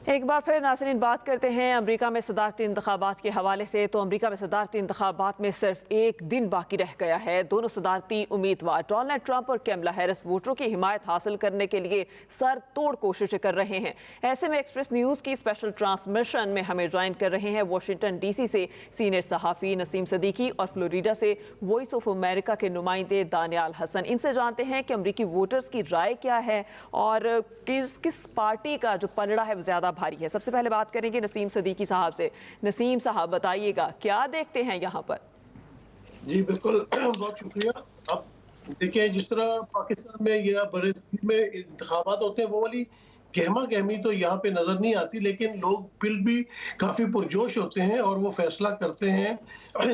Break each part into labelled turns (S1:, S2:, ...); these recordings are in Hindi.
S1: एक बार फिर नाज़रीन बात करते हैं अमेरिका में सदारती इंतखाबात के हवाले से। तो अमेरिका में सदारती इंतखाबात में सिर्फ एक दिन बाकी रह गया है। दोनों सदारती उम्मीदवार डोनाल्ड ट्रंप और कैमला हैरिस वोटरों की हिमायत हासिल करने के लिए सर तोड़ कोशिशें कर रहे हैं। ऐसे में एक्सप्रेस न्यूज़ की स्पेशल ट्रांसमिशन में हमें ज्वाइन कर रहे हैं वाशिंगटन DC से सीनियर सहाफ़ी नसीम सदीकी और फ्लोरिडा से वॉइस ऑफ अमेरिका के नुमाइंदे दानियाल हसन। इनसे जानते हैं कि अमरीकी वोटर्स की राय क्या है और किस किस पार्टी का जो पलड़ा है वो ज़्यादा भारी है। सबसे पहले बात करेंगे नसीम सदीकी साहब से। नसीम साहब बताइएगा क्या देखते हैं यहाँ पर?
S2: जी बिल्कुल बहुत शुक्रिया। अब देखिए, जिस तरह पाकिस्तान में या बड़े में इंतखाबात होते हैं वो वाली गहमा गहमी तो यहाँ पे नजर नहीं आती, लेकिन लोग फिर भी काफी पुरजोश होते हैं और वो फैसला करते हैं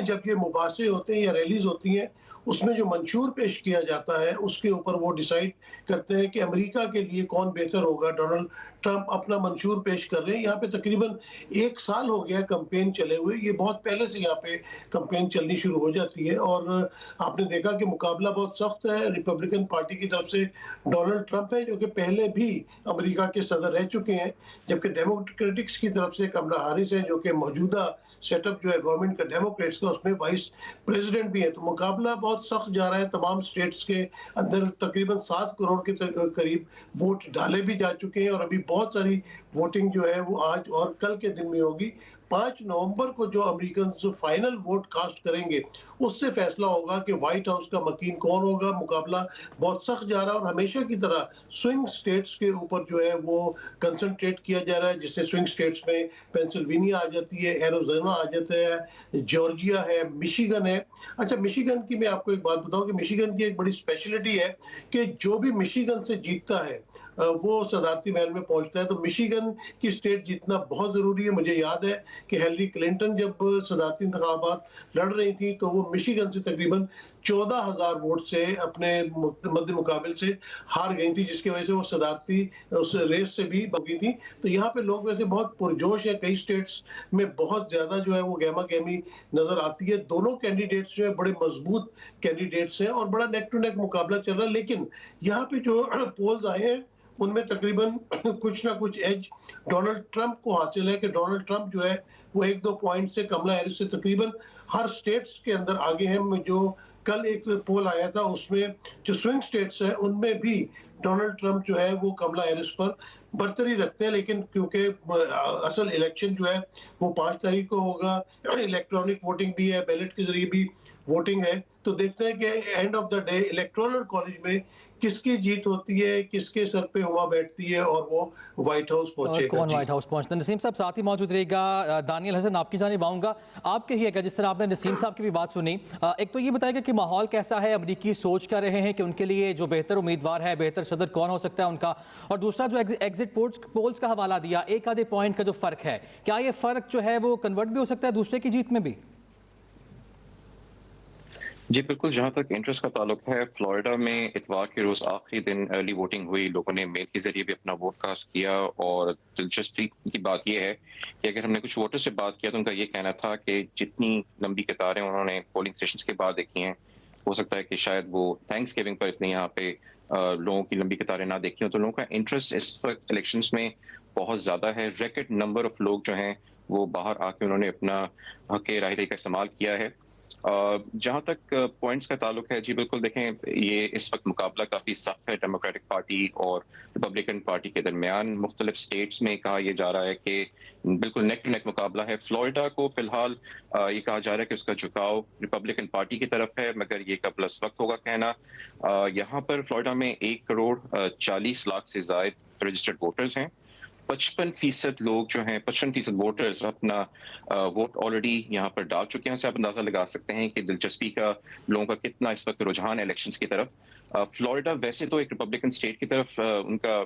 S2: जब ये मुबासे होते हैं या रैलीज होती हैं, उसमें जो मंशूर पेश किया जाता है उसके ऊपर वो डिसाइड करते हैं कि अमेरिका के लिए कौन बेहतर होगा। डोनाल्ड ट्रंप अपना मंशूर पेश कर रहे हैं। यहाँ पे तकरीबन 1 साल हो गया कैंपेन चले हुए। ये बहुत पहले से यहाँ पे कैंपेन चलनी शुरू हो जाती है और आपने देखा कि मुकाबला बहुत सख्त है। रिपब्लिकन पार्टी की तरफ से डोनाल्ड ट्रंप है जो कि पहले भी अमेरिका के सदर रह चुके हैं, जबकि डेमोक्रेटिक्स की तरफ से कमला हैरिस है जो कि मौजूदा सेटअप जो है गवर्नमेंट का डेमोक्रेट्स का, उसमें वाइस प्रेसिडेंट भी है। तो मुकाबला बहुत सख्त जा रहा है। तमाम स्टेट्स के अंदर तकरीबन 7 करोड़ के करीब वोट डाले भी जा चुके हैं और अभी बहुत सारी वोटिंग जो है वो आज और कल के दिन में होगी। 5 नवंबर को जो अमेरिकन फाइनल वोट कास्ट करेंगे उससे फैसला होगा कि व्हाइट हाउस का मकीन कौन होगा। मुकाबला बहुत सख्त जा रहा है और हमेशा की तरह स्विंग स्टेट्स के ऊपर जो है वो कंसंट्रेट किया जा रहा है, जिससे स्विंग स्टेट्स में पेंसिल्वेनिया आ जाती है, एरिज़ोना आ जाता है, जॉर्जिया है, मिशिगन है। अच्छा, मिशिगन की मैं आपको एक बात बताऊं कि मिशिगन की एक बड़ी स्पेशलिटी है कि जो भी मिशिगन से जीतता है वो सदारती महल में पहुंचता है। तो मिशिगन की स्टेट जीतना बहुत जरूरी है। मुझे याद है कि हिलरी क्लिंटन जब सदारती इंतखाबात लड़ रही थी तो वो मिशिगन से तकरीबन 14,000 वोट से अपने मध्य मुकाबले से हार गई थी, जिसकी वजह से वो सदारती उस रेस से भी भाग गई थी। तो यहाँ पे लोग वैसे बहुत पुरजोश है। कई स्टेट्स में बहुत ज्यादा जो है वो गहमा गहमी नजर आती है। दोनों कैंडिडेट्स जो है बड़े मजबूत कैंडिडेट्स हैं और बड़ा नेक टू नेक मुकाबला चल रहा है। लेकिन यहाँ पे जो पोल्स आए हैं उनमें तकरीबन कुछ ना कुछ एज डोनाल्ड ट्रंप को हासिल है कि डोनाल्ड ट्रंप जो है वो 1-2 पॉइंट से कमला हैरिस से तकरीबन हर स्टेट्स के अंदर आगे हैं। जो कल एक पोल आया था उसमें जो स्विंग स्टेट्स है उनमें भी डोनाल्ड ट्रंप जो है वो कमला हैरिस पर बरतरी रखते हैं, लेकिन क्योंकि असल इलेक्शन जो है वो 5 तारीख को होगा, इलेक्ट्रॉनिक वोटिंग भी है, बैलेट के जरिए भी वोटिंग है, तो देखते हैं कि end of the day electoral college में किसकी जीत होती है, किसके सर पे हुआ बैठती है और वो व्हाइट हाउस
S3: और
S2: पहुंचेगा।
S3: कौन व्हाइट हाउस पहुंचता है। नसीम साहब साथ ही मौजूद रहेगा। दानियल हसन, आपकी जानिब आऊँगा। आप कहिएगा, जिस तरह आपने नसीम साहब की भी बात सुनी, एक तो ये बताएगा कि माहौल कैसा है, अमरीकी सोच क्या रहे हैं कि उनके लिए जो बेहतर उम्मीदवार है, बेहतर सदर कौन हो सकता है उनका, और दूसरा जो एग्जिट पोल्स का हवाला दिया, एक आधे पॉइंट का जो फ़र्क है, क्या ये फ़र्क जो है वो कन्वर्ट भी हो सकता है दूसरे की जीत में भी?
S4: जी बिल्कुल, जहाँ तक इंटरेस्ट का ताल्लुक है, फ्लोरिडा में इतवार के रोज़ आखिरी दिन अर्ली वोटिंग हुई। लोगों ने मेल के ज़रिए भी अपना वोट कास्ट किया और दिलचस्पी की बात यह है कि अगर हमने कुछ वोटर से बात किया तो उनका ये कहना था कि जितनी लंबी कतारें उन्होंने पोलिंग स्टेशन के बाद देखी हैं, हो सकता है कि शायद वो थैंक्स गिविंग पर इतनी यहाँ पे लोगों की लंबी कतारें ना देखी हों। तो लोगों का इंटरेस्ट इस वक्त इलेक्शंस में बहुत ज़्यादा है। रिकॉर्ड नंबर ऑफ लोग जो हैं वो बाहर आके उन्होंने अपना हक राय का इस्तेमाल किया है। जहाँ तक पॉइंट्स का ताल्लुक है, जी बिल्कुल, देखें ये इस वक्त मुकाबला काफ़ी सख्त है डेमोक्रेटिक पार्टी और रिपब्लिकन पार्टी के दरमियान। मुख्तलिफ स्टेट्स में कहा यह जा रहा है कि बिल्कुल नेक टू नेक मुकाबला है। फ्लोरिडा को फिलहाल ये कहा जा रहा है कि उसका झुकाव रिपब्लिकन पार्टी की तरफ है, मगर ये कब इस वक्त होगा कहना। यहाँ पर फ्लोरिडा में 1,40,00,000 से ज्यादा रजिस्टर्ड वोटर्स हैं। 55% लोग जो हैं, 55% वोटर्स अपना वोट ऑलरेडी यहाँ पर डाल चुके हैं। से आप अंदाजा लगा सकते हैं कि दिलचस्पी का लोगों का कितना इस वक्त रुझान है इलेक्शंस की तरफ। फ्लोरिडा वैसे तो एक रिपब्लिकन स्टेट की तरफ उनका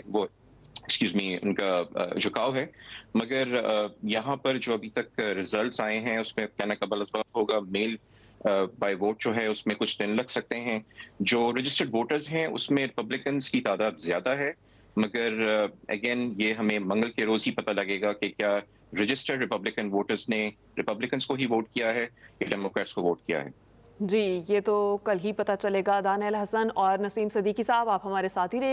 S4: वो उनका झुकाव है, मगर यहाँ पर जो अभी तक रिजल्ट्स आए हैं उसमें कहना कबल इस वक्त होगा। मेल बाय वोट जो है उसमें कुछ दिन लग सकते हैं। जो रजिस्टर्ड वोटर्स हैं उसमें रिपब्लिकन्स की तादाद ज्यादा है, मगर अगेन ये हमें मंगल के रोज ही पता लगेगा कि क्या रजिस्टर्ड रिपब्लिकन वोटर्स ने रिपब्लिकन्स को ही वोट किया है या डेमोक्रेट्स को वोट किया है।
S1: जी, ये तो कल ही पता चलेगा। दानियाल हसन और नसीम सदीकी साहब, आप हमारे साथ ही रहिए।